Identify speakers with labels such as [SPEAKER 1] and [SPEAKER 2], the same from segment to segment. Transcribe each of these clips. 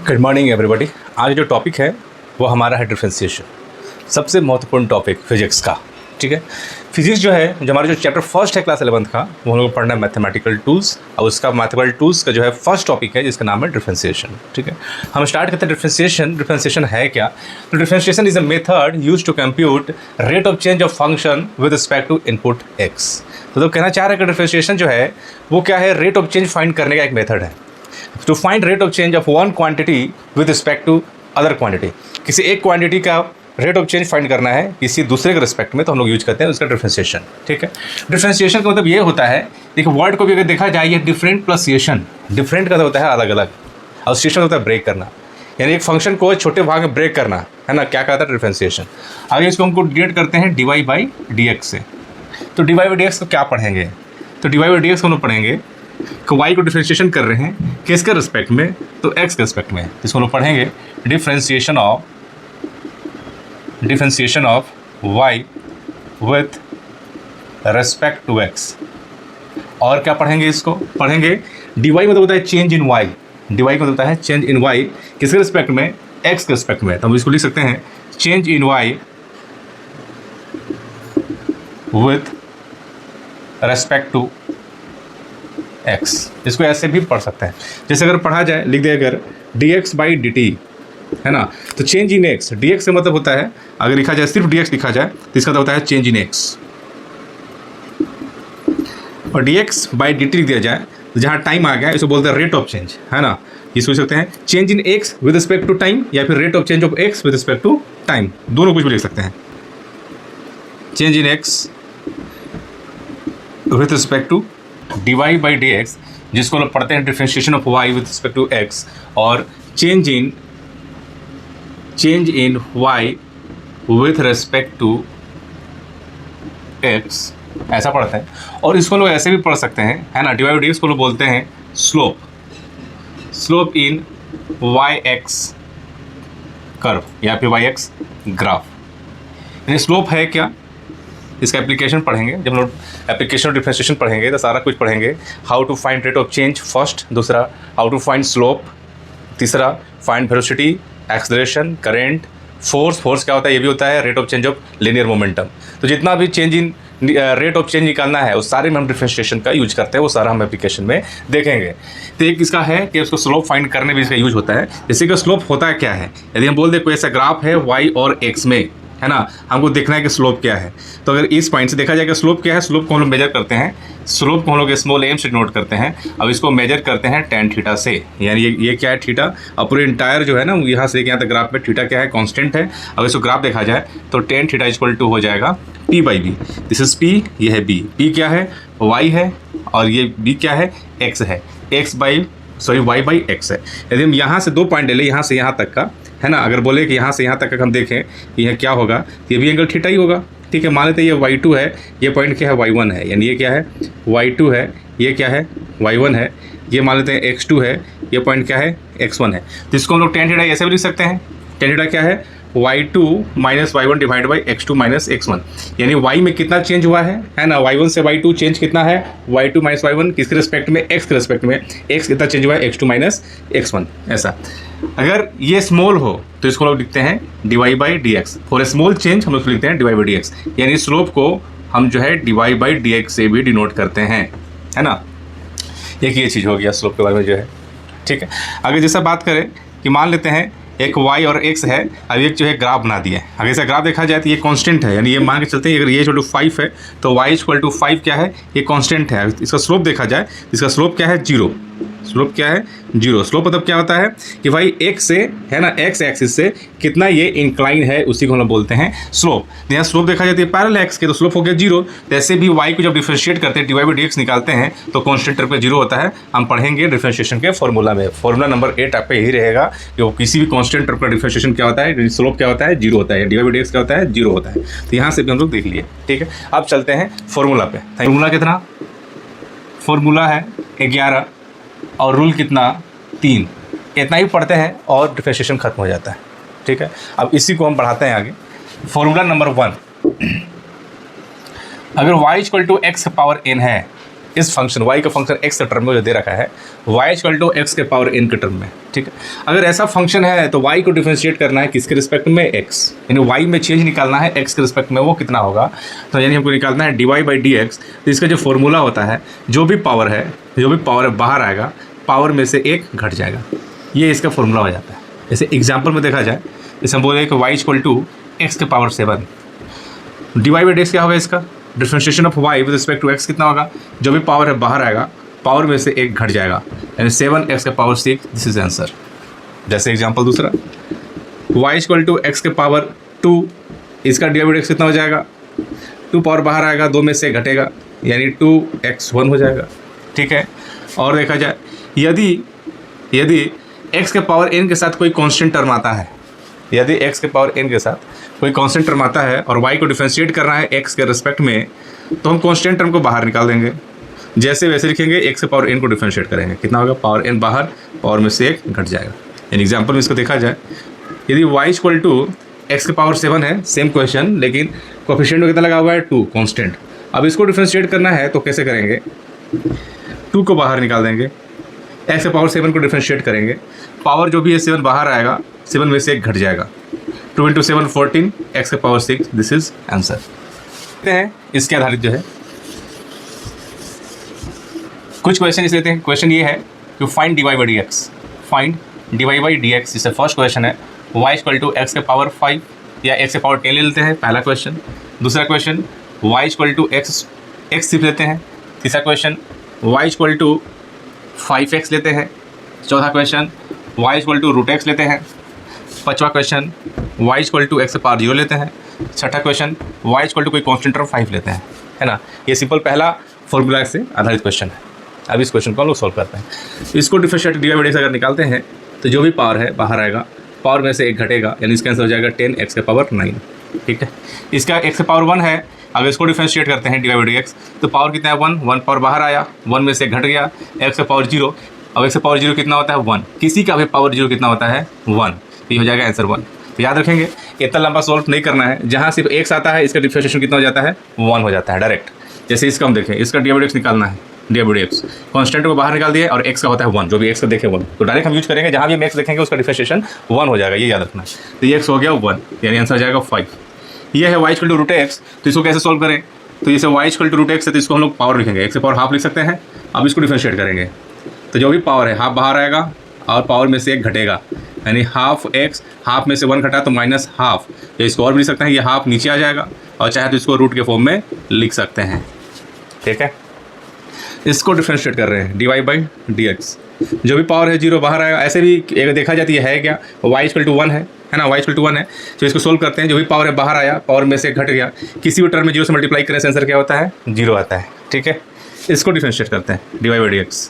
[SPEAKER 1] Good morning everybody. आज जो topic है वो हमारा है डिफरेंशिएशन, सबसे महत्वपूर्ण टॉपिक फिजिक्स का। ठीक है, फिजिक्स जो है, जो हमारा जो चैप्टर फर्स्ट है क्लास 11th का, वो हम लोग पढ़ना है मैथमेटिकल टूल्स, और उसका मैथमेटिकल टूल्स का जो है फर्स्ट टॉपिक है जिसका नाम है डिफरेंशिएशन। ठीक है, हम स्टार्ट करते हैं डिफरेंशिएशन। डिफरेंशिएशन है क्या? तो differentiation is a method use to compute rate of change of function with respect to input x. तो कहना चाह रहे हैं कि डिफरेंशिएशन जो है वो क्या है, रेट ऑफ चेंज फाइंड करने का एक मेथड है। To find rate of change of one quantity with respect to other quantity, किसी एक क्वांटिटी का रेट ऑफ चेंज फाइंड करना है किसी दूसरे के रिस्पेक्ट में, तो हम लोग यूज करते हैं उसका डिफरेंशिएशन। ठीक है, डिफरेंशिएशन का मतलब ये होता है, देखिए वर्ड को भी अगर देखा जाए, ये डिफरेंट प्लस सेशन, डिफरेंट का होता है अलग अलग, और सेशन होता है ब्रेक करना, यानी एक फंक्शन को छोटे भाग में ब्रेक करना है ना, क्या कहता है डिफरेंशिएशन। आगे इसको हमको डिनोट करते हैं dy बाई डी एक्स से। तो dy बाई डी एक्स को क्या पढ़ेंगे? तो dy बाई डी एक्स हम लोग पढ़ेंगे कि y को डिफरेंशिएशन कर रहे हैं किसके रिस्पेक्ट में, तो x के रिस्पेक्ट में। इसको हम लोग पढ़ेंगे differentiation of y with respect to x। और क्या पढ़ेंगे? इसको पढ़ेंगे dy मतलब होता है चेंज इन y, dy का मतलब होता है चेंज इन y किसके रिस्पेक्ट में, x के रिस्पेक्ट में। तो हम इसको लिख सकते हैं change in y with respect to x। इसको ऐसे भी पढ़ सकते हैं, जैसे अगर पढ़ा जाए, लिख दे अगर dx बाई dt है ना, तो चेंज इन x, dx से मतलब होता है, अगर लिखा जाए सिर्फ dx लिखा जाए तो इसका मतलब होता है चेंज इन x, और dx बाई dt लिख दिया जाए तो जहाँ टाइम आ गया इसको बोलते हैं रेट ऑफ चेंज, है ना। इसको लिख सकते हैं change in x with respect to time, या फिर rate of change of x with respect to time, दोनों कुछ भी लिख सकते हैं। Change in x with respect to dy by D x, जिसको लोग पढ़ते हैं differentiation of y with respect to x, और change in y with respect to x, ऐसा पढ़ते हैं। और इसको लोग ऐसे भी पढ़ सकते हैं, है ना, dy बाई डी एक्स को लोग बोलते हैं स्लोप इन yx कर्व, या फिर yx ग्राफ। यानी स्लोप है क्या, इसका एप्लीकेशन पढ़ेंगे। जब हम लोग एप्लीकेशन और डिफरेंशिएशन पढ़ेंगे तो सारा कुछ पढ़ेंगे। How to find rate of change first, दूसरा हाउ टू फाइंड स्लोप, तीसरा find velocity, acceleration, current, force क्या होता है, ये भी होता है rate of change of linear momentum. तो जितना भी change in rate of change निकालना है उस सारे में हम डिफरेंशिएशन का यूज करते हैं, वो सारा हम एप्लीकेशन में देखेंगे। तो एक इसका है कि उसको स्लोप फाइंड करने में इसका यूज होता है। जैसे कि स्लोप होता है क्या है, यदि हम बोल दें कोई ऐसा ग्राफ है y और x में, है ना, हमको देखना है कि स्लोप क्या है। तो अगर इस पॉइंट से देखा जाए कि स्लोप क्या है, स्लोप को हम लोग मेजर करते हैं, स्लोप को हम लोग स्मॉल m से नोट करते हैं। अब इसको मेजर करते हैं tan थीटा से, यानी ये क्या है थीटा, और पूरे इंटायर जो है ना यहाँ से यहाँ तक ग्राफ में थीटा क्या है, कांस्टेंट है। अब इसको ग्राफ देखा जाए तो tan थीटा इक्वल टू हो जाएगा p by B. This is p, ये है b, p क्या है, y है, और ये b क्या है, x है, y बाई x है। यदि हम यहाँ से दो पॉइंट ले लें, यहाँ से यहाँ तक का, है ना, अगर बोले कि यहाँ से यहाँ तक का हम देखें कि यह क्या होगा, तो ये भी एंगल थीटा ही होगा। ठीक है, मान लेते हैं ये y2 है, ये पॉइंट क्या है, y1 है, यानी ये क्या है, y2 है, ये क्या है, y1 है, ये मान लेते हैं x2 है, ये पॉइंट क्या है, x1 है। तो इसको हम लोग tan थीटा ऐसे भी लिख सकते हैं, tan थीटा क्या है, y2 minus y1 divide by x2 minus x1, यानी y में कितना चेंज हुआ है ना, y1 से y2 चेंज कितना है, y2 माइनस y1 किसके रिस्पेक्ट में, x के रिस्पेक्ट में, x कितना चेंज हुआ है, x2 माइनस x1। ऐसा अगर ये स्मॉल हो तो इसको लोग लिखते हैं dy by D x, for a small change हम लोग लिखते हैं dy बाई डी एक्स, यानी स्लोप को हम जो है dy बाई डी एक्स से भी डिनोट करते हैं, है ना। एक ये चीज़ हो गया स्लोप के बारे में जो है। ठीक है, अगर जैसा बात करें कि मान लेते हैं एक y और x है, अब एक जो है ग्राफ बना दिए। अगर ऐसा ग्राफ देखा जाए तो ये कांस्टेंट है, यानी ये मान के चलते हैं अगर ये इक्वल टू 5 है तो y इक्वल टू 5 क्या है, ये कांस्टेंट है। इसका स्लोप देखा जाए, इसका स्लोप क्या है, 0। स्लोप क्या है, 0। स्लोप मतलब क्या होता है कि भाई x से, है ना, x एक्सिस से कितना ये इंक्लाइन है, उसी को हम बोलते हैं स्लोप। यहाँ स्लोप देखा जाती है पैरेलल x के, तो स्लोप हो गया 0। तो ऐसे भी y को जब डिफरेंशिएट करते हैं, dy बाई डी एक्स निकालते हैं, तो कांस्टेंट टर्म पे 0 होता है। हम पढ़ेंगे डिफरेंशिएशन के फॉर्मूला में, फॉर्मूला नंबर 8 आप पे यही रहेगा कि वो किसी भी कांस्टेंट टर्म का डिफरेंशिएशन क्या होता है, स्लोप क्या होता है, 0 होता है, dy बाई डी एक्स क्या होता है, 0 होता है। तो यहाँ से भी हम लोग देख लिए। ठीक है, अब चलते हैं फॉर्मूला पे। फॉर्मूला कितना, फॉर्मूला है 11 और रूल कितना, 3। इतना ही पढ़ते हैं और डिफरेंशिएशन खत्म हो जाता है। ठीक है, अब इसी को हम बढ़ाते हैं आगे। फॉर्मूला नंबर 1, अगर y equal to x power n है, इस फंक्शन y का फंक्शन x के टर्म में जो दे रखा है y इक्वल टू x के पावर n के टर्म में, ठीक है। अगर ऐसा फंक्शन है तो y को डिफरेंशिएट करना है किसके रिस्पेक्ट में, x, यानी y में चेंज निकालना है x के रिस्पेक्ट में, वो कितना होगा, तो यानी हमको निकालना है dy/dx। तो इसका जो फॉर्मूला होता है, जो भी पावर है बाहर आएगा, पावर में से एक घट जाएगा, ये इसका फॉर्मूला हो जाता है। जैसे एग्जाम्पल में देखा जाए, जैसे हम बोले कि y इक्वल टू x के पावर 7, dy/dx क्या होगा, इसका differentiation of y with respect to x कितना होगा, जो भी पावर है बाहर आएगा, पावर में से एक घट जाएगा, यानी 7x के पावर 6, दिस इज आंसर। जैसे एग्जांपल दूसरा, y इक्वल टू x के पावर 2, इसका dy/dx कितना हो जाएगा, 2 पावर बाहर आएगा, 2 में से घटेगा, यानी 2x1 हो जाएगा, ठीक है। और देखा जाए यदि x के पावर n के साथ कोई कांस्टेंट टर्म आता है, यदि x के पावर n के साथ कोई कांस्टेंट टर्म आता है और y को डिफरेंशिएट करना है x के रिस्पेक्ट में, तो हम कांस्टेंट टर्म को बाहर निकाल देंगे, जैसे वैसे लिखेंगे, x के पावर n को डिफरेंशिएट करेंगे, कितना होगा, पावर n बाहर, पावर में से एक घट जाएगा। इन एग्जाम्पल में इसको देखा जाए, यदि y इक्वल टू x के पावर 7 है, सेम क्वेश्चन, लेकिन कोफिशिएंट में कितना लगा हुआ है, 2 कांस्टेंट। अब इसको डिफरेंशिएट करना है तो कैसे करेंगे, 2 को बाहर निकाल देंगे, x के पावर 7 को डिफरेंशिएट करेंगे, पावर जो भी है 7 बाहर आएगा, 7 में से एक घट जाएगा, 2 × 7 14, x के पावर 6, दिस इज आंसर। देखते हैं इसके आधारित जो है कुछ क्वेश्चन इस लेते हैं। क्वेश्चन ये है कि फाइंड dy/dx, फाइंड dy/dx, इससे फर्स्ट क्वेश्चन है y इक्वल टू x के पावर 5 या x के पावर 10 ले लेते हैं, पहला क्वेश्चन। दूसरा question y equal to x सिर्फ लेते हैं। तीसरा question y equal to 5x लेते हैं। चौथा question y equal to √x लेते हैं। पांचवा question y equal to x के पावर 0 लेते हैं। छठा क्वेश्चन y इक्वल टू कोई कॉन्स्टेंट टर्म 5 लेते हैं, है ना। ये सिंपल पहला फॉर्मूला से आधारित क्वेश्चन है। अब इस क्वेश्चन को हम लोग सॉल्व करते हैं। इसको डिफरेंशिएट dy/dx अगर निकालते हैं तो जो भी पावर है बाहर आएगा, पावर में से एक घटेगा, यानी इसका आंसर हो जाएगा 10x के पावर 9, ठीक है। इसका x के पावर 1 है, अगर इसको डिफरेंशिएट करते हैं dy/dx तो पावर कितना है 1 पावर बाहर आया, 1 में से घट गया, x के पावर 0। अब x के पावर 0 कितना होता है 1, किसी का भी पावर 0 कितना होता है 1, तो ये हो जाएगा आंसर 1। तो याद रखेंगे इतना लंबा सॉल्व नहीं करना है, जहाँ सिर्फ x आता है इसका डिफरेंशिएशन कितना हो जाता है 1 हो जाता है डायरेक्ट। जैसे इसका हम देखें, इसका dy/dx निकालना है, dy/dx कांस्टेंट को बाहर निकाल दिए और x का होता है 1, जो भी x का देखे 1, तो डायरेक्ट हम यूज करेंगे, जहाँ भी हम x देखेंगे उसका डिफरेंशिएशन 1 हो जाएगा, ये याद रखना है। तो ये x हो गया 1, यानी आंसर हो जाएगा 5। ये है y इक्वल टू √x, तो इसको कैसे सॉल्व करें, तो जैसे y इक्वल टू √x है तो इसको हम लोग पावर लिखेंगे, x के पावर हाफ लिख सकते हैं। अब इसको डिफरेंशिएट करेंगे तो जो भी पावर है हाफ बाहर आएगा और पावर में से एक घटेगा, यानी हाफ x, हाफ में से 1 घटा तो -1/2, या इसको और भी लिख सकते हैं, ये हाफ नीचे आ जाएगा, और चाहे तो इसको रूट के फॉर्म में लिख सकते हैं, ठीक है। इसको डिफरेंशिएट कर रहे हैं dy/dx, जो भी पावर है 0 बाहर आएगा। ऐसे भी एक देखा जाती है क्या, y इक्वल टू 1 है ना, y इक्वल टू 1 है, तो इसको सोल्व करते हैं, जो भी पावर है बाहर आया, पावर में से घट गया, किसी भी टर्म में 0 से मल्टीप्लाई करें आंसर क्या होता है 0 आता है, ठीक है। इसको डिफरेंशिएट करते हैं dy/dx।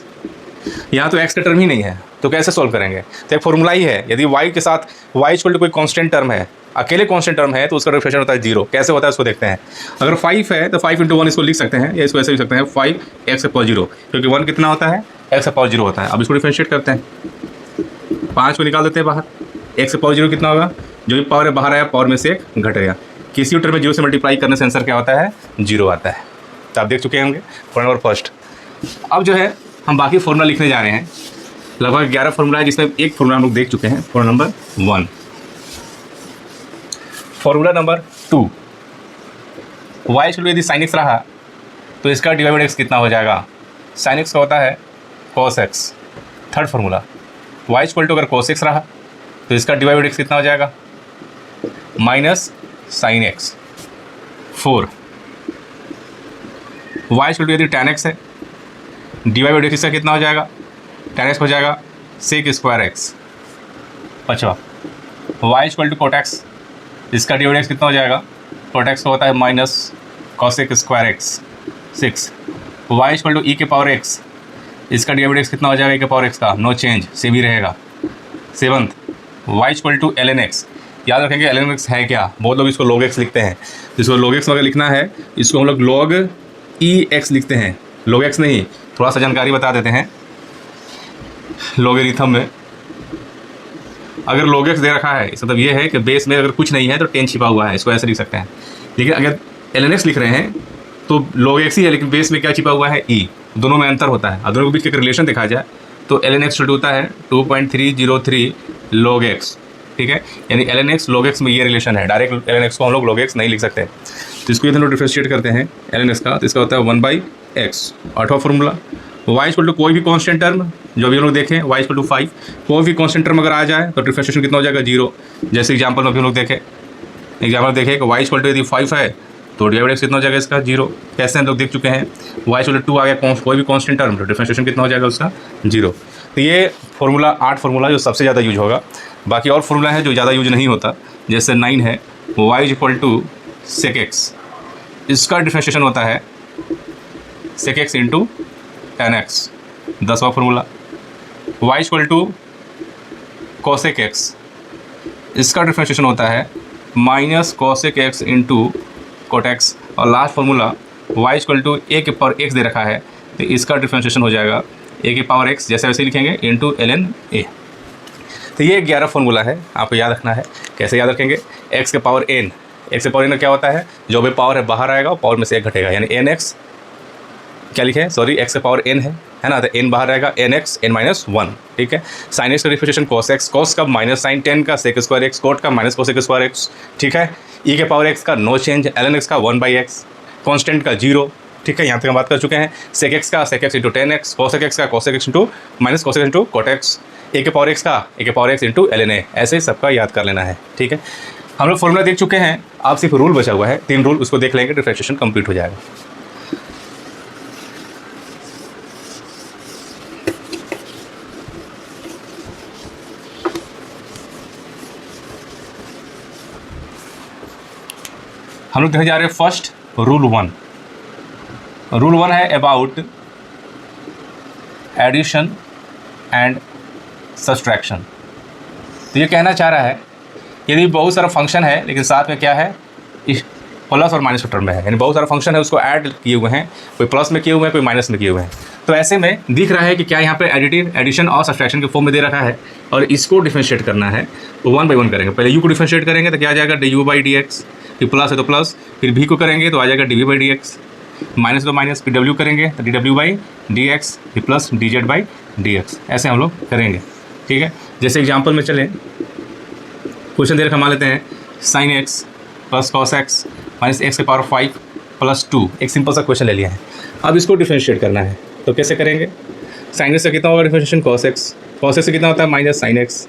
[SPEAKER 1] यहाँ तो x का टर्म ही नहीं है, तो कैसे सोल्व करेंगे, तो एक फॉर्मूला ही है, यदि y के साथ y इक्वल टू कोई कांस्टेंट टर्म है, अकेले कांस्टेंट टर्म है, तो उसका डिफरेंशिएशन होता है 0। कैसे होता है उसको देखते हैं। अगर 5 है तो 5 × 1 इसको लिख सकते हैं, या इसको ऐसे लिख सकते हैं 5x के पावर 0, क्योंकि 1 कितना होता है x के पावर 0 होता है। अब इसको डिफरेंशिएट करते हैं, 5 को निकाल देते हैं बाहर, x के पावर 0 कितना होगा, जो भी पावर है बाहर आया, पावर में से एक घट गया, किसी भी टर्म में 0 से मल्टीप्लाई करने से आंसर क्या होता है 0 आता है। तो आप देख चुके होंगे फॉर्मूला नंबर फर्स्ट। अब जो है हम बाकी फॉर्मूला लिखने जा रहे हैं, लगभग 11 फॉर्मूला है, जिसमें एक फॉर्मूला हम लोग देख चुके हैं, formula number 1। Formula number 2, y equal to यदि sin x रहा तो इसका dy/dx कितना हो जाएगा, sin x का होता है cos x। Third formula, y equal to अगर cos x रहा तो इसका dy/dx कितना हो जाएगा -sin x। 4, y equal to यदि tan x है, dy/dx इसका कितना हो जाएगा, tan x हो जाएगा sec²x। 5वां, y equal to cot x, इसका dy/dx कितना हो जाएगा, cot x का होता है -cosec²x। 6, y equal to e के पावर x, इसका dy/dx कितना हो जाएगा, e के पावर x का नो चेंज, सेम ही रहेगा। 7th, y equal to ln x, याद रखेंगे ln x है क्या, बहुत लोग इसको log x लिखते हैं, इसको log x अगर लिखना है इसको हम लोग log ex लिखते हैं, log x नहीं। थोड़ा सा जानकारी बता देते हैं, लॉगरिथम में अगर log x दे रखा है, इस मतलब ये है कि बेस में अगर कुछ नहीं है तो 10 छिपा हुआ है, इसको ऐसे लिख सकते हैं। लेकिन अगर ln x लिख रहे हैं तो log x ही है, लेकिन बेस में क्या छिपा हुआ है e, दोनों में अंतर होता है। दोनों के बीच का रिलेशन देखा जाए तो ln x होता है 2.303 log x, ठीक है। यानी ln x log x में ये रिलेशन है। डायरेक्ट ln x को हम लोग log x नहीं लिख सकते, तो इसको हम लोग डिफरेंशिएट करते हैं ln x का, तो इसका होता है 1/x। 8वां फॉर्मूला y इक्वल टू कोई भी कांस्टेंट टर्म जो भी हम लोग देखें y इक्वल टू 5, कोई भी कांस्टेंट टर्म अगर आ जाए तो डिफरेंशिएशन कितना हो जाएगा 0। जैसे एग्जाम्पल में भी हम लोग देखें कि y इक्वल टू यदि 5 है तो डिवाइड x कितना हो जाएगा इसका 0। कैसे हम लोग देख चुके हैं y इक्वल टू 2 आ गया कोई भी कांस्टेंट टर्म, तो डिफरेंशिएशन कितना हो जाएगा उसका 0। तो ये फॉर्मूला 8 फार्मूला जो सबसे ज़्यादा यूज होगा। बाकी और फार्मूला है जो ज़्यादा यूज नहीं होता, जैसे 9 है y equal to sec x, इसका डिफरेंशिएशन होता है sec x into tan x। 10वां formula y equal to cosec x, इसका डिफरेंशिएशन होता है minus cosec x into cot x। और last formula y equal to a के पावर x दे रखा है, तो इसका डिफरेंशिएशन हो जाएगा a की पावर x जैसे वैसे लिखेंगे इंटू ln a। तो ये 11 फार्मूला है, आपको याद रखना है। कैसे याद रखेंगे, x के पावर n, x के पावर n क्या होता है, जो भी पावर है बाहर आएगा पावर में से 1 घटेगा, यानी nx क्या लिखे, सॉरी x के पावर n है ना, तो n बाहर आएगा nx n-1, ठीक है। साइन x का डिफरेंशिएशन cos x, cos का माइनस साइन 10 का sec स्क्वायर x, cot का माइनस cosec स्क्वायर x, ठीक है। e के पावर x का नो चेंज, ln x का 1/x, कांस्टेंट का 0, ठीक है। यहाँ तक हम बात कर चुके हैं। sec x का sec x into 10x, cosec x का cosec x into minus cosec into cot x, a के पावर x का a के power x into ln a, ऐसे ही सबका याद कर लेना है, ठीक है। हम लोग फॉर्मूला देख चुके हैं, आप सिर्फ रूल बचा हुआ है, 3 रूल, उसको देख लेंगे, डिफरेंशिएशन कंप्लीट हो जाएगा। हम लोग देखने जा रहे हैं फर्स्ट रूल 1। रूल 1 है अबाउट एडिशन एंड सब्सट्रैक्शन। तो ये कहना चाह रहा है यदि बहुत सारा फंक्शन है लेकिन साथ में क्या है, प्लस और माइनस टर्म में है, यानी बहुत सारा फंक्शन है उसको ऐड किए हुए हैं, कोई प्लस में किए हुए हैं, कोई माइनस में किए हुए हैं। तो ऐसे में दिख रहा है कि क्या यहाँ पे एडिशन और सब्सट्रैक्शन के फॉर्म में दे रखा है और इसको डिफरेंशिएट करना है, तो 1 बाई 1 करेंगे। पहले u को डिफरेंशिएट करेंगे तो क्या आ जाएगा du/dx, फिर प्लस है तो प्लस, फिर v को करेंगे तो आ जाएगा dv/dx, माइनस तो माइनस, फिर w करेंगे तो dw/dx, फिर प्लस dz/dx। ऐसे हम लोग करेंगे, ठीक है। जैसे एग्जाम्पल में चलें, क्वेश्चन दे रखा मान लेते हैं sin x plus cos x minus x के पावर 5 प्लस 2, एक सिंपल सा क्वेश्चन ले लिया है। अब इसको डिफरेंशिएट करना है, तो कैसे करेंगे, sin x से कितना होगा डिफरेंशिएशन cos x से कितना होता है माइनस sin x,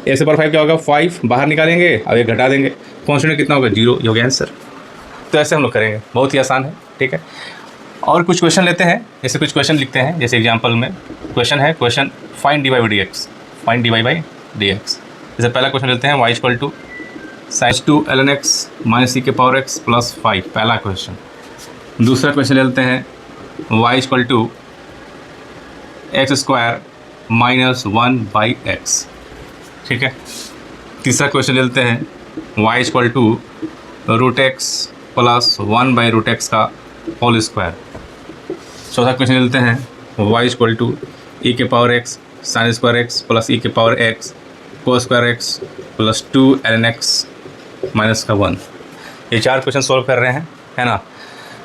[SPEAKER 1] x के पावर 5 क्या होगा 5 बाहर निकालेंगे, अब एक घटा देंगे, कॉन्स्टेंट कितना होगा 0, ये हो गया आंसर। तो ऐसे हम लोग करेंगे, बहुत ही आसान है, ठीक है। और कुछ क्वेश्चन लेते हैं, जैसे कुछ क्वेश्चन लिखते हैं, जैसे एग्जाम्पल में क्वेश्चन है, question find dy/dx, find dy/dx। जैसे पहला क्वेश्चन लेते हैं y equal to sin 2 ln x minus c के पावर x प्लस 5, पहला क्वेश्चन। दूसरा क्वेश्चन लेते हैं y equal to x square minus 1/x, ठीक है। तीसरा क्वेश्चन लेते हैं y equal to √x plus 1/√x का होल स्क्वायर। चौथा क्वेश्चन लेते हैं y इक्वल टू e के power x sine square x plus e के power x cos square x plus 2 ln x minus का 1। ये 4 क्वेश्चन सॉल्व कर रहे हैं, है ना।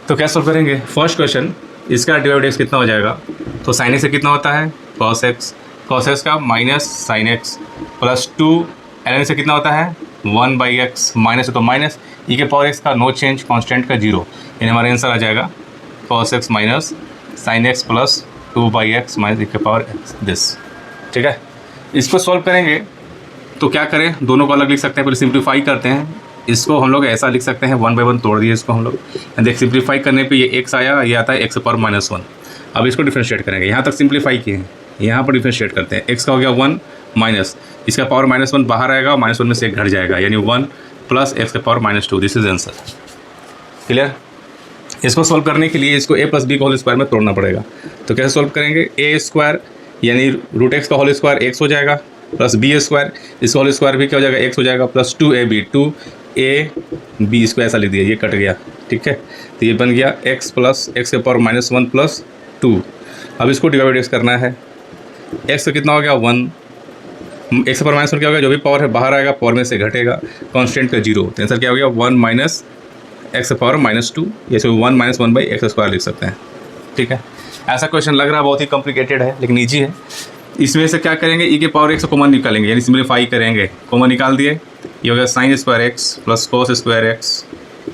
[SPEAKER 1] तो क्या सॉल्व करेंगे, फर्स्ट क्वेश्चन इसका डिवाइड x कितना हो जाएगा, तो साइन x से कितना होता है cos x का minus sine x plus 2 ln से कितना होता है 1/x, माइनस है तो माइनस, e के पावर x का नो चेंज, कांस्टेंट का 0, यानी हमारा आंसर आ जाएगा cos x minus sine x plus 2/x minus e के पावर x दिस, ठीक है। इसको सॉल्व करेंगे तो क्या करें, दोनों को अलग लिख सकते हैं, पहले सिंप्लीफाई करते हैं। इसको हम लोग ऐसा लिख सकते हैं 1 बाई 1 तोड़ दिए इसको हम लोग, देख सिंप्लीफाई करने पे ये x आया, ये आता है x पावर -1। अब इसको डिफरेंशिएट करेंगे, यहाँ तक सिंप्लीफाई किए हैं, यहाँ पर डिफरेंशिएट करते हैं। x का हो गया 1 माइनस, इसका पावर -1 बाहर आएगा, -1 में से 1 घट जाएगा, यानी 1 प्लस x का power -2, this is answer. Clear. इसको सॉल्व करने के लिए इसको a प्लस b का होल स्क्वायर में तोड़ना पड़ेगा। तो कैसे सॉल्व करेंगे, a स्क्वायर यानी √x का होल स्क्वायर x हो जाएगा, प्लस बी स्क्वायर, इसका होल स्क्वायर भी क्या हो जाएगा x हो जाएगा, प्लस 2ab इसको ऐसा लिख दिया, ये कट गया, ठीक है। तो ये बन गया x प्लस x के पावर -1 प्लस 2। अब इसको डिवाइड x करना है, x का कितना हो गया 1, x के पावर -1 क्या हो गया, जो भी पावर है बाहर आएगा, पावर में से घटेगा, कांस्टेंट का 0, तो आंसर क्या हो गया 1 माइनस x के पावर -2, जैसे 1 माइनस 1/x स्क्वायर लिख सकते हैं, ठीक है। ऐसा क्वेश्चन लग रहा है बहुत ही कॉम्प्लिकेटेड है लेकिन ईजी है। इसमें से क्या करेंगे, ई के पावर एक्स को कॉमन निकालेंगे, यानी सिम्प्लीफाई करेंगे। कॉमन निकाल दिए, ये हो गया sign square x plus cos square x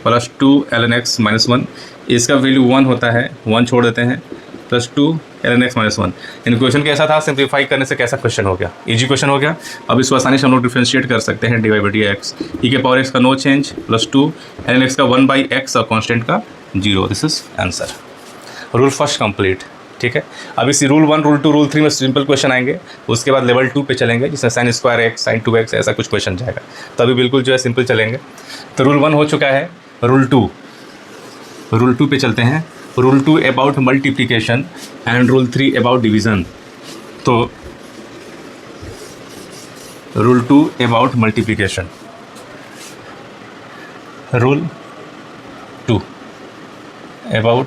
[SPEAKER 1] plus 2 ln x minus 1। इसका वैल्यू 1 होता है, 1 छोड़ देते हैं, प्लस 2 ln x माइनस 1। इन क्वेश्चन कैसा था, सिंप्लीफाई करने से कैसा क्वेश्चन हो गया, इजी क्वेश्चन हो गया। अब इसको आसानी से हम लोग डिफ्रेंशिएट कर सकते हैं, D Y by D X, E के पावर एक्स का no change plus 2 ln x का 1/x और कॉन्स्टेंट का 0। This is answer. Rule first complete. ठीक है, अब इसी रूल 1, रूल 2, रूल 3 में सिंपल क्वेश्चन आएंगे, उसके बाद लेवल 2 पे चलेंगे जिसमें sign square x, sign 2x ऐसा कुछ क्वेश्चन जाएगा, तो अभी बिल्कुल जो है सिंपल चलेंगे। तो रूल 1 हो चुका है, रूल 2 पे चलते हैं। Rule 2 about multiplication and rule 3 about division. तो rule 2 about multiplication, rule 2 about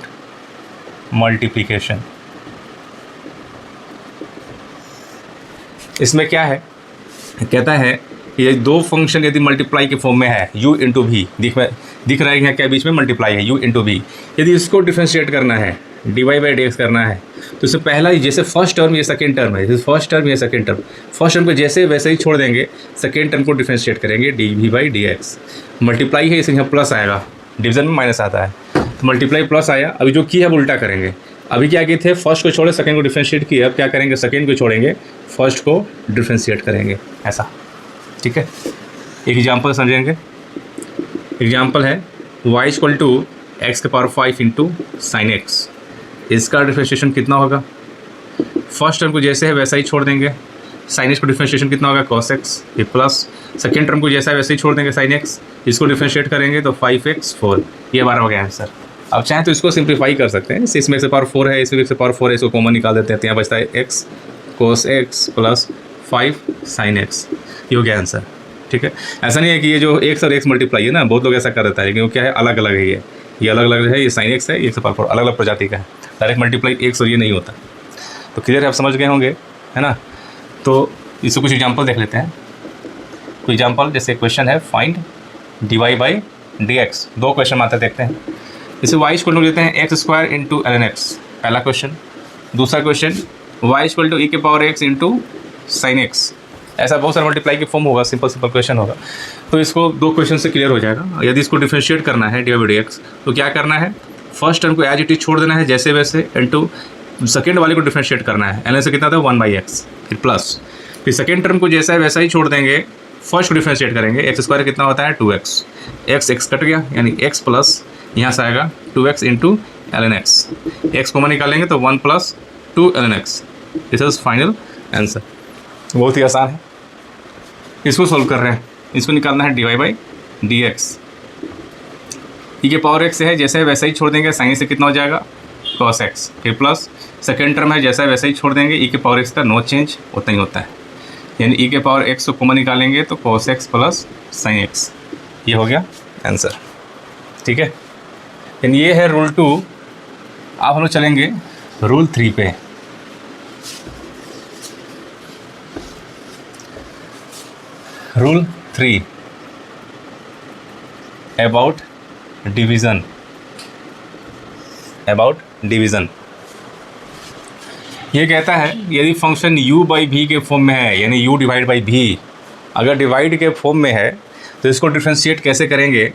[SPEAKER 1] multiplication. इसमें क्या है, कहता है कि ये दो फंक्शन यदि मल्टीप्लाई के फॉर्म में है, u इंटू भी दिख रहा है यहाँ क्या बीच में मल्टीप्लाई है, u इंटू भी। यदि इसको डिफ्रेंशिएट करना है, D Y by D x करना है, तो इससे पहला जैसे फर्स्ट टर्म ये सेकेंड टर्म है, जैसे फर्स्ट टर्म ये सेकेंड टर्म, फर्स्ट टर्म को जैसे वैसे ही छोड़ देंगे, सेकेंड टर्म को डिफ्रेंशिएट करेंगे d v by D x. Multiply है इसलिए यहाँ प्लस आएगा, डिवीजन में माइनस आता है, तो मल्टीप्लाई प्लस आया। अभी जो किया है उल्टा करेंगे, अभी क्या किए थे, फर्स्ट को छोड़े सेकंड को डिफरेंशिएट किया, अब क्या करेंगे, सेकंड को छोड़ेंगे फर्स्ट को डिफरेंशिएट करेंगे, ऐसा। ठीक है, एक एग्जांपल समझेंगे। एग्जांपल है y इक्वल टू एक्स के पावर 5 इंटू साइन एक्स। इसका डिफरेंशिएशन कितना होगा, फर्स्ट टर्म को जैसे है वैसा ही छोड़ देंगे, साइन एक्स को डिफरेंशिएशन कितना होगा कॉस एक्स, ये प्लस सेकेंड टर्म को जैसा है वैसे ही छोड़ देंगे साइन एक्स, इसको डिफरेंशिएट करेंगे तो 5x 4, ये हमारा हो गया आंसर। अब चाहें तो इसको सिंप्लीफाई कर सकते हैं, इसमें से पावर 4 है, इसमें से पावर 4 है, इसको कॉमन निकाल देते हैं, तो यहाँ बचता है x cos x plus 5 sin x, ये हो गया आंसर। ठीक है, ऐसा नहीं है कि ये जो x और x मल्टीप्लाई है ना, बहुत लोग ऐसा कर देता है, लेकिन वो क्या है, अलग अलग है, ये अलग अलग है, ये sin x है, ये पावर 4 अलग अलग प्रजाति का है, डायरेक्ट मल्टीप्लाई x और ये नहीं होता। तो क्लियर है, आप समझ गए होंगे, है ना। तो इसको कुछ एग्जाम्पल देख लेते हैं। कोई एग्जाम्पल, जैसे क्वेश्चन है find d Y by D x, दो क्वेश्चन आते देखते हैं। इसे y इक्वल टू लेते हैं x square into ln x, पहला क्वेश्चन। दूसरा question y equal to e के power x into sine x. ऐसा बहुत सारा मल्टीप्लाई के फॉर्म होगा, सिंपल क्वेश्चन होगा। तो इसको दो क्वेश्चन से क्लियर हो जाएगा। यदि इसको डिफरेंशिएट करना है D Y by D x, तो क्या करना है, फर्स्ट टर्म को एज इट इज छोड़ देना है जैसे वैसे, इंटू सेकेंड वाले को डिफरेंशिएट करना है, ln से कितना था 1/x, फिर प्लस, फिर सेकेंड टर्म को जैसा है वैसा ही छोड़ देंगे, फर्स्ट को डिफरेंशिएट करेंगे, एक्स स्क्वायर कितना होता है 2x, x कट गया यानी x प्लस यहाँ से आएगा 2x into ln x, x common निकालेंगे तो 1 plus 2 ln x। This is final answer. बहुत ही आसान है, इसको सॉल्व कर रहे हैं। इसको निकालना है D Y by D X, E के पावर x से है जैसे वैसे ही छोड़ देंगे, साइन से कितना हो जाएगा cos x, फिर प्लस सेकेंड टर्म है जैसा वैसे ही छोड़ देंगे, ई के पावर x का नो चेंज उतना ही होता है, यानी ई के पावर x को कॉमन निकालेंगे तो cos x plus sign x, ये हो गया आंसर। ठीक है, यानी ये है रूल 2। अब हम लोग चलेंगे रूल 3 पे। Rule 3 about division, about division. ये कहता है यदि फंक्शन u बाई v के फॉर्म में है, यानी u डिवाइड बाई v, अगर डिवाइड के फॉर्म में है तो इसको डिफ्रेंशिएट कैसे करेंगे।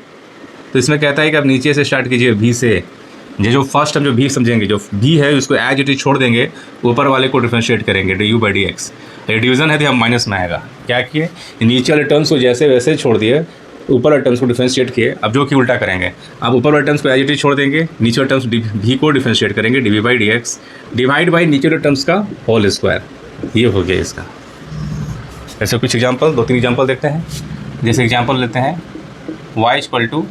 [SPEAKER 1] तो इसमें कहता है कि आप नीचे से स्टार्ट कीजिए v से, ये जो फर्स्ट टर्म जो v समझेंगे, जो v है उसको एज इट इज छोड़ देंगे, ऊपर वाले को डिफ्रेंशिएट करेंगे D you by D x. ये डिवीज़न है तो हम माइनस में आएगा, क्या किए, नीचे वाले टर्म्स को जैसे वैसे छोड़ दिए, ऊपर वाले टर्म्स को डिफरेंशिएट किए। अब जो कि उल्टा करेंगे, अब ऊपर वाले टर्म्स को एज इट इज छोड़ देंगे, नीचे वाले टर्म्स भी को डिफरेंशिएट करेंगे d v by D x, divide by नीचे वाले टर्म्स का होल स्क्वायर, ये हो गया इसका। ऐसे कुछ एग्जांपल, 2-3 एग्जांपल देखते हैं। जैसे एग्जांपल लेते हैं y equal to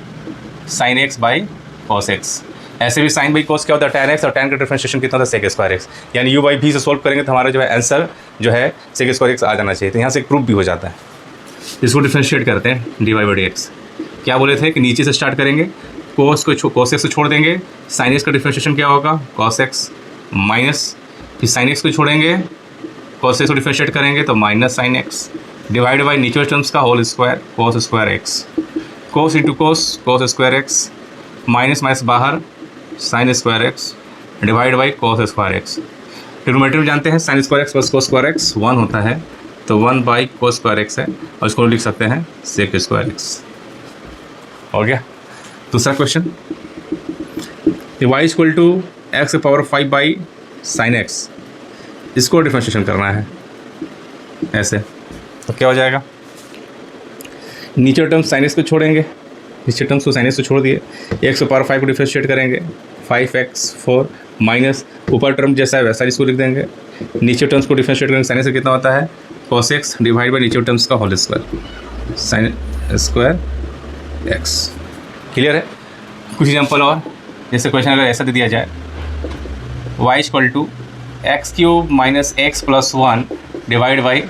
[SPEAKER 1] sine x by cos x. ऐसे भी साइन बाई कॉस क्या होता है tan x, और tan का डिफरेंशिएशन कितना होता है sec स्क्वायर x, यानी u बाई v से सॉल्व करेंगे तो हमारा जो है आंसर जो है sec स्क्वायर x आ जाना चाहिए। तो यहाँ से एक प्रूफ भी हो जाता है। इसको डिफरेंशिएट करते हैं D Y by D x. क्या बोले थे कि नीचे से स्टार्ट करेंगे, cos x को छोड़ देंगे, साइन x का डिफरेंशिएशन क्या होगा cos x माइनस, फिर साइन x को छोड़ेंगे, cos x को डिफरेंशिएट करेंगे तो minus sine x, divide by नीचे टर्म्स का whole square cos square x, cos into cos square x, minus minus बाहर sine square x, divide by cos square x. Denominator में जानते हैं sine square x plus cos square x 1 होता है, तो 1 by cos square x है और इसको लिख सकते हैं सेक स्क्वायर एक्स। हो गया। दूसरा question, y equal to x की पावर 5 बाई साइन एक्स, इसको डिफरेंशिएशन करना है ऐसे, तो क्या हो जाएगा, नीचे टर्म्स साइन एक्स को छोड़ेंगे, नीचे टर्म्स को साइन एक्स को छोड़ दिए, एक्स की पावर 5 को डिफरेंशिएट करेंगे 5x4 माइनस ऊपर टर्म जैसा है वैसा इसको लिख देंगे, नीचे टर्म्स को डिफरेंशिएट करेंगे साइन एक्स कितना होता है cos x डिवाइड बाई नीचे टर्म्स का whole square sine square x. Clear है। कुछ एग्जाम्पल और, जैसे क्वेश्चन अगर ऐसा दे दिया जाए y equal to x cube minus x plus 1 divide by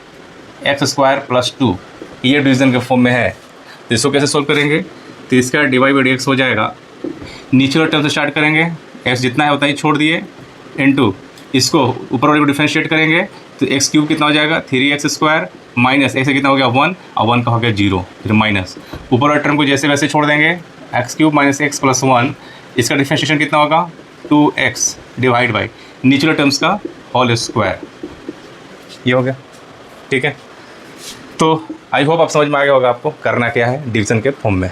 [SPEAKER 1] x square plus 2, ये डिवीजन के फॉर्म में है, तो इसको कैसे सोल्व करेंगे, तो इसका डिवाइड बाई डी एक्स हो जाएगा, नीचे वाले टर्म से स्टार्ट करेंगे, एक्स जितना है उतना ही छोड़ दिए, इनटू इसको ऊपर वाले को डिफरेंशिएट करेंगे तो एक्स क्यूब कितना हो जाएगा 3x स्क्वायर माइनस एक्स कितना हो गया 1 और 1 का हो गया 0, फिर माइनस ऊपर वाले टर्म को जैसे वैसे छोड़ देंगे, x cube minus x plus 1, इसका डिफरेंशिएशन कितना होगा 2x डिवाइड बाई नीचे वाले टर्म्स का होल स्क्वायर, ये हो गया। ठीक है, तो आई होप आप समझ में आ गया होगा आपको करना क्या है डिवीजन के फॉर्म में।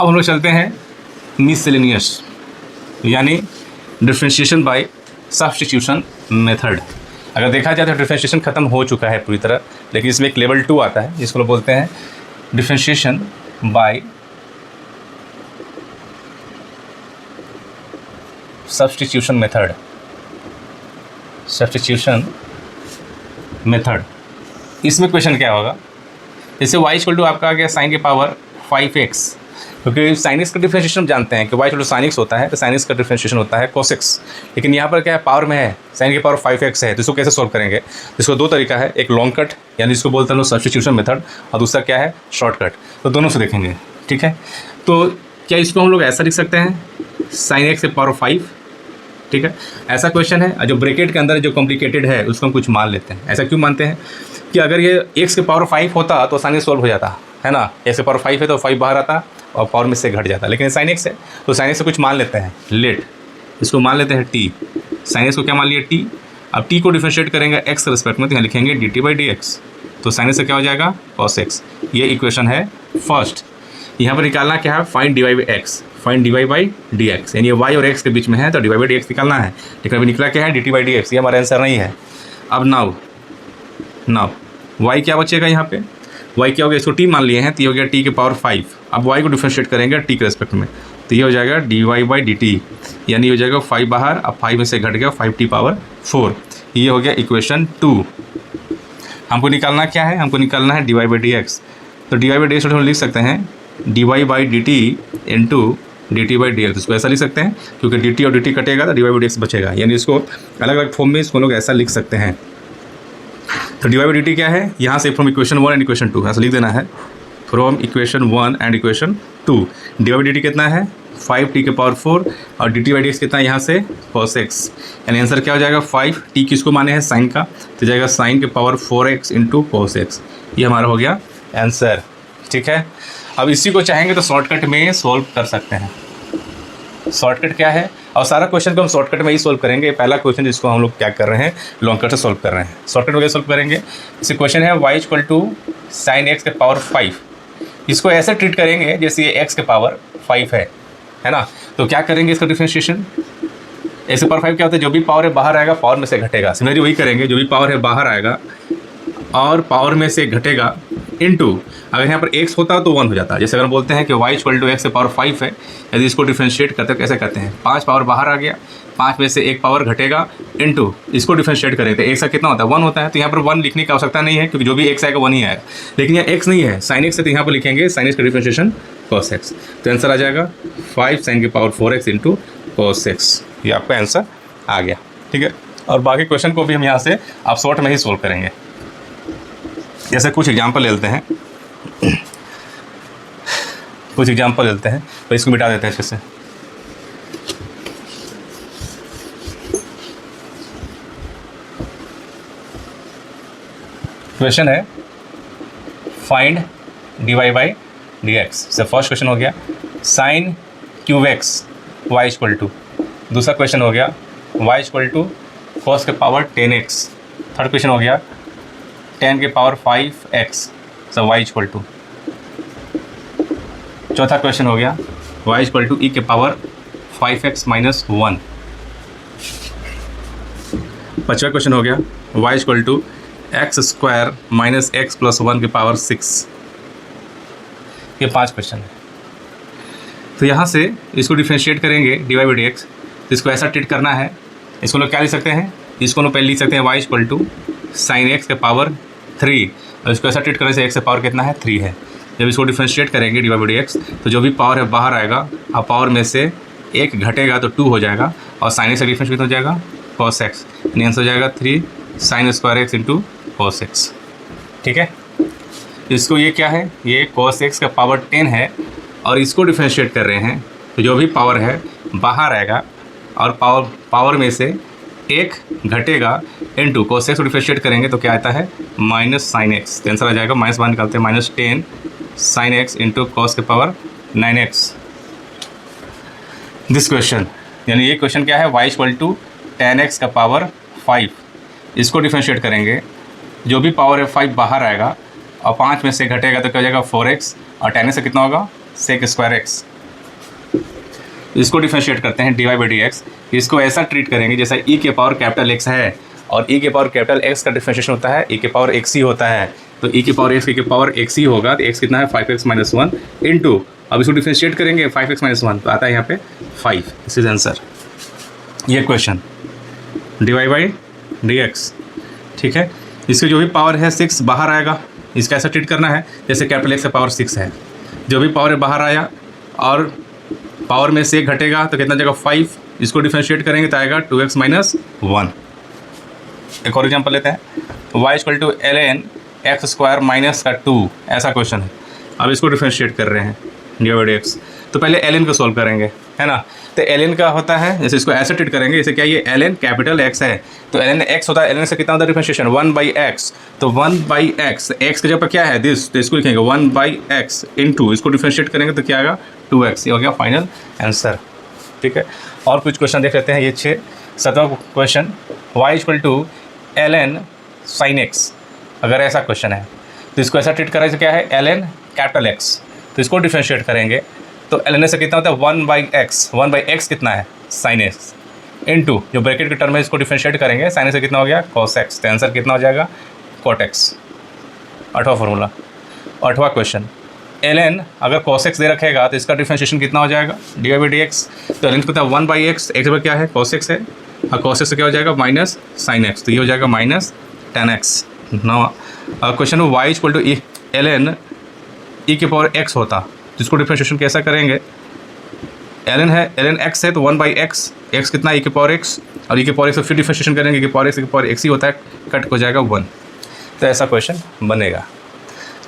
[SPEAKER 1] अब हम लोग चलते हैं मिससेलेनियस यानी डिफरेंशिएशन बाय सब्स्टिट्यूशन मेथड। अगर देखा जाए तो डिफरेंशिएशन ख़त्म हो चुका है पूरी तरह, लेकिन इसमें एक लेवल 2 आता है जिसको बोलते हैं differentiation by substitution method. Substitution method, इसमें क्वेश्चन क्या होगा, जैसे y इक्वल टू आपका आ गया साइन की पावर 5x, क्योंकि साइन एक्स का डिफरेंशिएशन जानते हैं कि y equal to sine x होता है तो साइन एक्स का डिफरेंशिएशन होता है cos x, लेकिन यहाँ पर क्या है पावर में है, साइन की पावर 5x है, तो इसको कैसे सॉल्व करेंगे, इसको दो तरीका है, एक लॉन्ग कट यानी इसको बोलते हैं लोग सब्स्टिट्यूशन मेथड, और दूसरा क्या है शॉर्टकट, तो दोनों से देखेंगे। ठीक है, तो क्या इसको हम लोग ऐसा लिख सकते हैं साइन एक्स की पावर 5, ठीक है, ऐसा क्वेश्चन है, जो ब्रैकेट के अंदर जो कॉम्प्लिकेटेड है उसको हम कुछ मान लेते हैं। ऐसा क्यों मानते हैं कि अगर ये एक्स की पावर 5 होता तो साइन एक्स सॉल्व हो जाता है ना, एक्स की पावर 5 है तो 5 बाहर आता और पावर में से घट जाता, लेकिन साइन एक्स है तो साइन एक्स से कुछ मान लेते हैं, लेट इसको मान लेते हैं टी, साइन एक्स को क्या मान लिया टी, अब टी को डिफरेंशिएट करेंगे एक्स के रिस्पेक्ट में तो यहाँ लिखेंगे d t by D x, तो साइन एक्स से क्या हो जाएगा cos एक्स। ये इक्वेशन है फर्स्ट। यहाँ पर निकालना क्या है, find d Y by x, find d Y by D x, यानी ये वाई और एक्स के बीच में है तो d Y by D x निकालना है, लेकिन अभी निकला क्या है d t by D x, ये हमारा आंसर नहीं है। अब नाउ वाई क्या बचेगा, यहाँ पे वाई क्या हो गया, इसको टी मान लिए हैं तो ये हो गया टी के पावर 5, अब वाई को डिफरेंशिएट करेंगे टी के रेस्पेक्ट में तो ये हो जाएगा d Y by d t, यानी हो जाएगा 5 बाहर, अब 5 में से घट गया 5t पावर 4, ये हो गया इक्वेशन 2। हमको निकालना क्या है, हमको निकालना है D Y by D x, तो d Y by D x हम लिख सकते हैं D Y by d t into d t by D x, इसको ऐसा लिख सकते हैं क्योंकि डी टी और डी टी कटेगा तो d Y by D x बचेगा, यानी इसको अलग अलग फॉर्म में इसको लोग ऐसा लिख सकते हैं। तो d Y by d t क्या है, यहाँ से फ्रॉम इक्वेशन 1 एंड इक्वेशन 2 ऐसा लिख देना है, from equation 1 and equation 2 d Y by d t कितना है 5t के पावर 4 और d t by D x कितना है यहाँ से cos x, यानी आंसर क्या हो जाएगा 5t किसको माने हैं साइन का, तो जाएगा साइन के power 4x into cos x, ये हमारा हो गया आंसर। ठीक है, अब इसी को चाहेंगे तो शॉर्टकट में सोल्व कर सकते हैं। शॉर्टकट क्या है, और सारा क्वेश्चन को हम शॉर्टकट में ही सोल्व करेंगे। पहला क्वेश्चन जिसको हम लोग क्या कर रहे हैं लॉन्ग कट से सोल्व कर रहे हैं, शॉर्टकट में सोल्व करेंगे। इसे क्वेश्चन है y equal to sine x के पावर 5, इसको ऐसे ट्रीट करेंगे जैसे ये x के पावर 5 है ना, तो क्या करेंगे इसका डिफरेंशिएशन, एक्स के पावर 5 क्या होता है, जो भी पावर है बाहर आएगा पावर में से घटेगा, सिमिलरली वही करेंगे, जो भी पावर है बाहर आएगा और पावर में से घटेगा इनटू, अगर यहाँ पर x होता तो 1 हो जाता है। जैसे अगर बोलते हैं कि y इक्वल टू एक्स के पावर 5 है, यदि इसको डिफरेंशिएट करते कैसे करते हैं, 5 पावर बाहर आ गया, 5 में से 1 पावर घटेगा इनटू इसको डिफरेंशिएट करें तो x का कितना होता है 1 होता है, तो यहाँ पर 1 लिखने की आवश्यकता नहीं है क्योंकि जो भी x आएगा 1 ही आएगा, लेकिन यहाँ x नहीं है साइन x है तो यहाँ पर लिखेंगे साइन x का डिफरेंशिएशन cos x, तो आंसर आ जाएगा 5 साइन के power 4x into cos x, ये आपका आंसर आ गया। ठीक है, और बाकी क्वेश्चन को भी हम यहाँ से आप शॉर्ट में ही सोल्व करेंगे। जैसे कुछ एग्जाम्पल लेते हैं, तो इसको मिटा देते हैं इससे। क्वेश्चन है find d Y by D x, से फर्स्ट क्वेश्चन हो गया sine cube x y equal to, दूसरा क्वेश्चन हो गया y इक्वल टू कॉस के पावर 10x। थर्ड क्वेश्चन हो गया 10 के power 5x, so y equal to. चौथा क्वेश्चन हो गया y इक्वल टू ई के पावर 5x माइनस 1। पाँचवा क्वेश्चन हो गया y equal to x square minus x plus 1 के पावर 6। ये 5 क्वेश्चन है। तो यहाँ से इसको डिफ्रेंशिएट करेंगे dy बाई डी एक्स, तो इसको ऐसा ट्रीट करना है। इसको लोग क्या लिख सकते हैं, इसको लोग पहले लिख सकते हैं y equal to sine x के पावर 3, और इसको ऐसा ट्रीट करने से x का पावर कितना है 3 है। जब इसको डिफ्रेंशिएट करेंगे dy बाई डी एक्स, तो जो भी पावर है बाहर आएगा, और पावर में से 1 घटेगा तो 2 हो जाएगा, और साइन एक्स का डिफरेंस कितना हो जाएगा cos x, यानी आंसर हो जाएगा 3 sign square x into cos x। ठीक है, इसको ये क्या है, ये cos x का पावर 10 है, और इसको डिफ्रेंशिएट कर रहे हैं, तो जो भी पावर है बाहर आएगा, और पावर में से 1 घटेगा इंटू cos x को डिफ्रेंशिएट करेंगे तो क्या आता है माइनस साइन एक्स। तो आंसर आ जाएगा माइनस 1 निकालते हैं, minus 10 sine x into cos के पावर 9x। दिस क्वेश्चन, यानी ये क्वेश्चन क्या है, y इक्वल टू 10x का पावर 5। इसको डिफ्रेंशिएट करेंगे, जो भी पावर है 5 बाहर आएगा, और 5 में से घटेगा तो क्या हो जाएगा 4x, और 10x से कितना होगा सेक स्क्वायर एक्स। इसको डिफ्रेंशिएट करते हैं dy बाई डी एक्स। इसको ऐसा ट्रीट करेंगे जैसा e के पावर कैपिटल x है, और e के पावर कैपिटल x का डिफ्रेंशिएशन होता है e के पावर x ही होता है। तो e के पावर x ही होगा, तो x कितना है 5x माइनस 1 इंटू, अब इसको डिफ्रेंशिएट करेंगे 5x माइनस 1, तो आता है यहाँ पे 5। This is answer. ये question dy by D x. ठीक है, इसके जो भी पावर है 6 बाहर आएगा, इसका ऐसा ट्रीट करना है जैसे कैपिटल x का पावर 6 है। जो भी पावर है बाहर आया, और पावर में से 1 घटेगा तो कितना जाएगा 5। इसको डिफ्रेंशिएट करेंगे तो आएगा 2x माइनस 1। एक और एग्जांपल लेते हैं, y equal to ln x square minus का 2, ऐसा क्वेश्चन है। अब इसको डिफ्रेंशिएट कर रहे हैं dy बाई डी एक्स, तो पहले ln को सॉल्व करेंगे, है ना। तो ln का होता है, जैसे इसको ऐसे ट्रीट करेंगे, जैसे क्या ये ln कैपिटल x है, तो ln x होता है, ln से कितना होता है डिफ्रेंशिएशन 1 बाई एक्स, तो 1 बाई एक्स, x के जगह क्या है दिस, तो इसको लिखेंगे 1 बाई एक्स इंटू, इसको डिफ्रेंशिएट करेंगे तो क्या आएगा 2x। ये हो गया फाइनल आंसर। ठीक है, और कुछ क्वेश्चन देख लेते हैं। ये 7वां question, y equal to ln sine x. अगर ऐसा क्वेश्चन है तो इसको ऐसा ट्रीट करें, क्या है ln कैपिटल x, तो इसको डिफ्रेंशिएट करेंगे तो ln से कितना होता है 1 बाई एक्स, 1 बाई एक्स कितना है साइन एक्स, इंटू जो ब्रैकेट की टर्म है इसको डिफ्रेंशिएट करेंगे, साइन से कितना हो गया cos x, तो आंसर कितना हो जाएगा cot x। 8वां फॉर्मूला। 8वां क्वेश्चन, ln अगर cos x दे रखेगा तो इसका डिफ्रेंशिएशन कितना हो जाएगा dy बाई डी एक्स। तो ln कितना 1 बाई एक्स, एक्स पर क्या है cos x है, और cos x से क्या हो जाएगा माइनस साइन एक्स, तो ये हो जाएगा माइनस 10x। 9वां question, y equal to ln e के पावर x होता, जिसको डिफ्रेंशिएशन कैसा करेंगे, ln है ln x है तो 1 बाई एक्स, एक्स कितना e के पावर x, और e के पावर x से फिर डिफ्रेंशिएशन करेंगे, e के पावर x ही होता है, कट हो जाएगा 1। तो ऐसा क्वेश्चन बनेगा।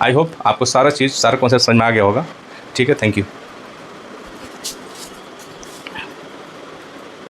[SPEAKER 1] आई होप आपको सारा कॉन्सेप्ट समझ में आ गया होगा। ठीक है, थैंक यू।